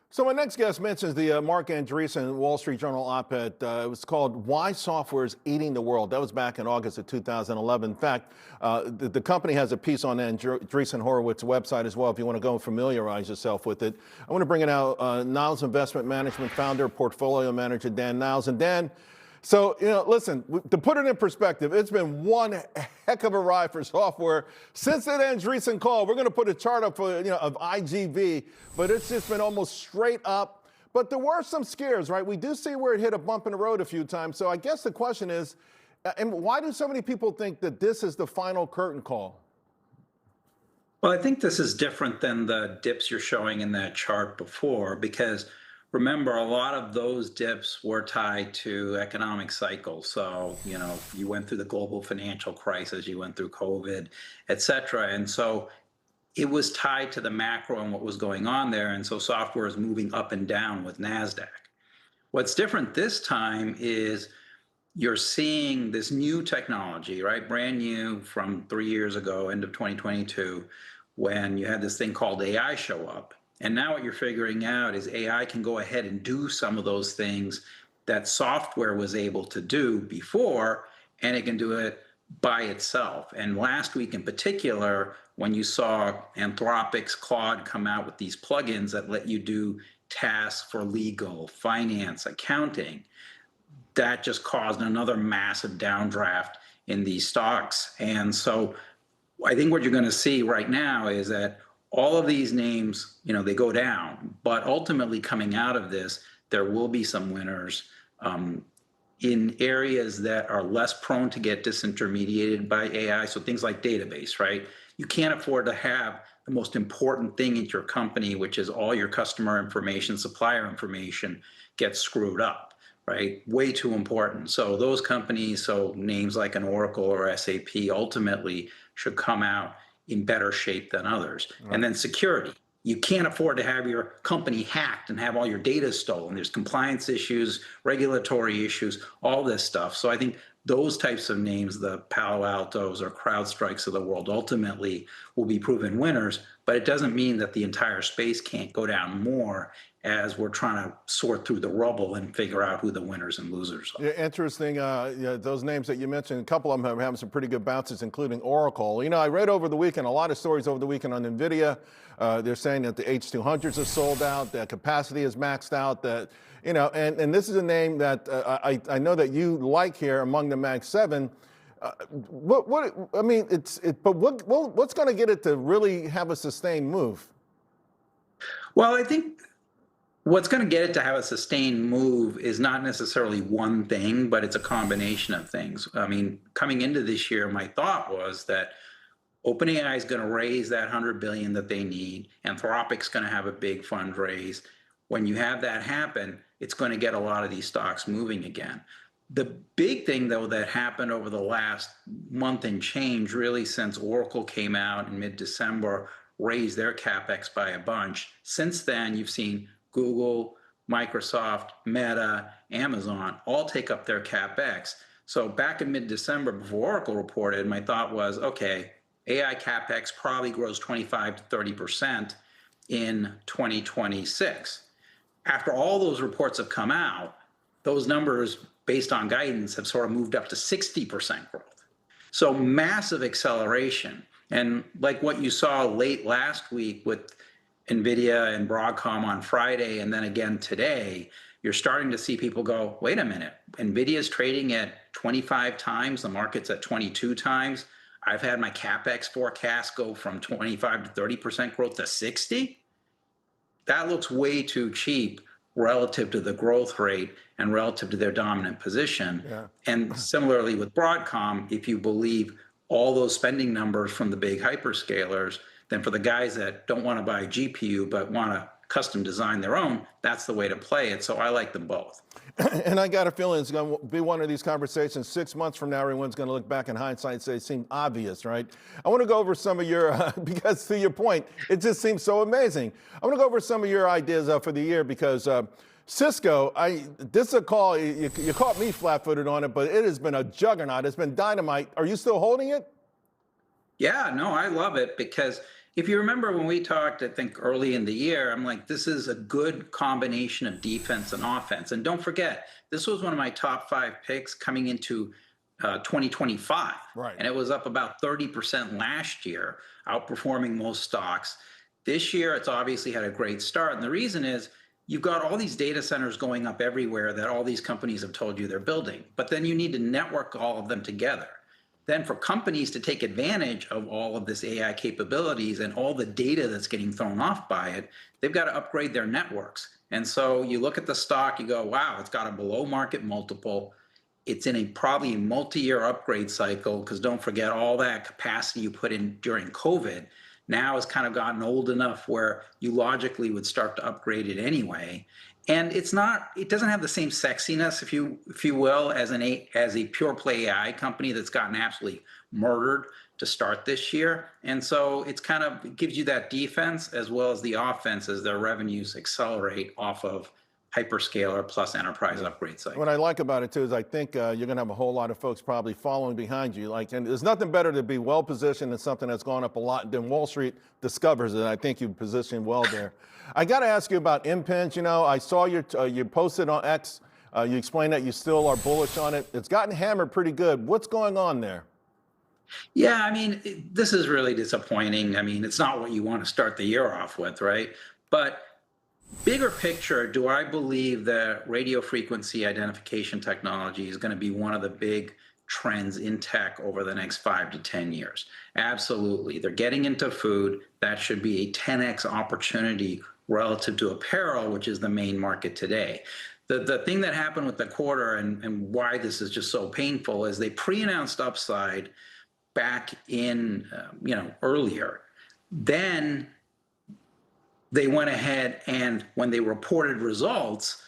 So my next guest mentions the Mark Andreessen Wall Street Journal op-ed. It was called "Why Software is Eating the World." That was back in August of 2011. In fact, the company has a piece on Andreessen Horowitz's website as well if you want to go and familiarize yourself with it. I want to bring in out Niles Investment Management founder, portfolio manager Dan Niles. And Dan, so, listen, to put it in perspective, it's been one heck of a ride for software since that Andreessen call. We're going to put a chart up for, of IGV, but it's just been almost straight up. But there were some scares, right? We do see where it hit a bump in the road a few times. So I guess the question is, and why do so many people think that this is the final curtain call? Well, I think this is different than the dips you're showing in that chart before, because remember, a lot of those dips were tied to economic cycles. So, you went through the global financial crisis, you went through COVID, et cetera. And so it was tied to the macro and what was going on there. And so software is moving up and down with NASDAQ. What's different this time is you're seeing this new technology, right? Brand new from 3 years ago, end of 2022, when you had this thing called AI show up. And now what you're figuring out is AI can go ahead and do some of those things that software was able to do before, and it can do it by itself. And last week in particular, when you saw Anthropic's Claude come out with these plugins that let you do tasks for legal, finance, accounting, that just caused another massive downdraft in these stocks. And so I think what you're going to see right now is that all of these names, they go down, but ultimately coming out of this, there will be some winners in areas that are less prone to get disintermediated by AI. So things like database, right? You can't afford to have the most important thing in your company, which is all your customer information, supplier information, get screwed up, right? Way too important. So those companies, so names like an Oracle or SAP ultimately should come out in better shape than others. Right. And then security. You can't afford to have your company hacked and have all your data stolen. There's compliance issues, regulatory issues, all this stuff. So I think those types of names, the Palo Altos or CrowdStrikes of the world, ultimately will be proven winners, but it doesn't mean that the entire space can't go down more as we're trying to sort through the rubble and figure out who the winners and losers are. Yeah, interesting. Those names that you mentioned, a couple of them are having some pretty good bounces, including Oracle. I read over the weekend, a lot of stories over the weekend on Nvidia. They're saying that the H200s are sold out, that capacity is maxed out, that, and this is a name that I know that you like here among the Mag 7. But what's going to get it to really have a sustained move? Well, I think what's going to get it to have a sustained move is not necessarily one thing, but it's a combination of things. I mean, coming into this year, my thought was that OpenAI is going to raise that $100 billion that they need. Anthropic's going to have a big fundraise. When you have that happen, it's going to get a lot of these stocks moving again. The big thing, though, that happened over the last month and change, really since Oracle came out in mid-December, raised their CapEx by a bunch. Since then, you've seen Google, Microsoft, Meta, Amazon all take up their CapEx. So back in mid-December, before Oracle reported, my thought was, okay, AI CapEx probably grows 25 to 30% in 2026. After all those reports have come out, those numbers, based on guidance, have sort of moved up to 60% growth. So massive acceleration. And like what you saw late last week with Nvidia and Broadcom on Friday, and then again today, you're starting to see people go, wait a minute, Nvidia is trading at 25 times, the market's at 22 times. I've had my CapEx forecast go from 25 to 30% growth to 60. That looks way too cheap relative to the growth rate and relative to their dominant position. Yeah. And similarly with Broadcom, if you believe all those spending numbers from the big hyperscalers, then for the guys that don't want to buy a GPU but want to custom design their own, that's the way to play it. So I like them both. And I got a feeling it's going to be one of these conversations 6 months from now, everyone's going to look back in hindsight and say it seemed obvious, right? I want to go over some of your, because to your point, it just seems so amazing. I want to go over some of your ideas for the year because Cisco, this is a call, you caught me flat-footed on it, but it has been a juggernaut. It's been dynamite. Are you still holding it? Yeah, no, I love it because If you remember when we talked, I think early in the year, I'm like, this is a good combination of defense and offense. And don't forget, this was one of my top 5 picks coming into 2025. Right. And it was up about 30% last year, outperforming most stocks. This year, it's obviously had a great start. And the reason is you've got all these data centers going up everywhere that all these companies have told you they're building. But then you need to network all of them together. Then for companies to take advantage of all of this AI capabilities and all the data that's getting thrown off by it, they've got to upgrade their networks. And so you look at the stock, you go, wow, it's got a below market multiple. It's in a probably multi-year upgrade cycle, because don't forget all that capacity you put in during COVID now has kind of gotten old enough where you logically would start to upgrade it anyway. And it doesn't have the same sexiness, if you will, as a pure play AI company that's gotten absolutely murdered to start this year. And so it gives you that defense as well as the offense as their revenues accelerate off of hyperscaler plus enterprise upgrade cycle. What I like about it too is I think you're going to have a whole lot of folks probably following behind you. And there's nothing better to be well positioned in something that's gone up a lot. Then Wall Street discovers it. I think you've positioned well there. I got to ask you about Impinj. You know, I saw you posted on X. You explained that you still are bullish on it. It's gotten hammered pretty good. What's going on there? Yeah, I mean, this is really disappointing. I mean, it's not what you want to start the year off with, right? But bigger picture, do I believe that radio frequency identification technology is going to be one of the big trends in tech over the next 5 to 10 years? Absolutely. They're getting into food. That should be a 10x opportunity relative to apparel, which is the main market today. The thing that happened with the quarter and why this is just so painful is they pre-announced upside back in earlier. Then they went ahead and when they reported results,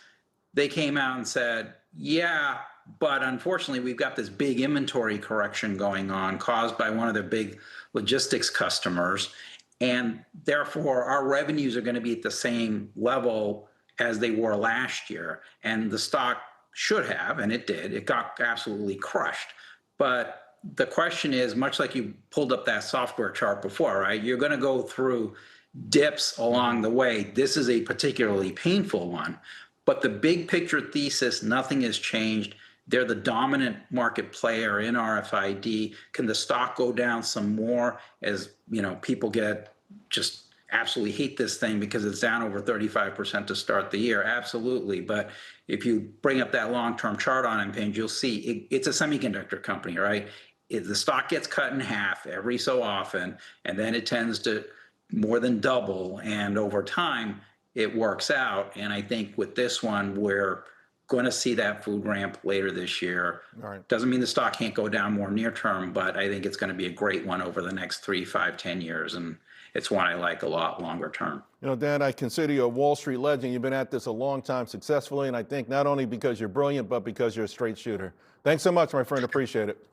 they came out and said, yeah, but unfortunately, we've got this big inventory correction going on caused by one of their big logistics customers. And therefore, our revenues are going to be at the same level as they were last year. And the stock should have, and it did, it got absolutely crushed. But the question is, much like you pulled up that software chart before, right? You're going to go through dips along the way. This is a particularly painful one, but the big picture thesis, nothing has changed. They're the dominant market player in RFID. Can the stock go down some more as people get just absolutely hate this thing because it's down over 35% to start the year? Absolutely. But if you bring up that long-term chart on Impinj, you'll see it's a semiconductor company, right? The stock gets cut in half every so often, and then it tends to more than double, and over time it works out. And I think with this one, we're going to see that food ramp later this year. Right. Doesn't mean the stock can't go down more near term, but I think it's going to be a great one over the next 3, 5, 10 years. And it's one I like a lot longer term. You know, Dan, I consider you a Wall Street legend. You've been at this a long time successfully, and I think not only because you're brilliant, but because you're a straight shooter. Thanks so much, my friend. Appreciate it.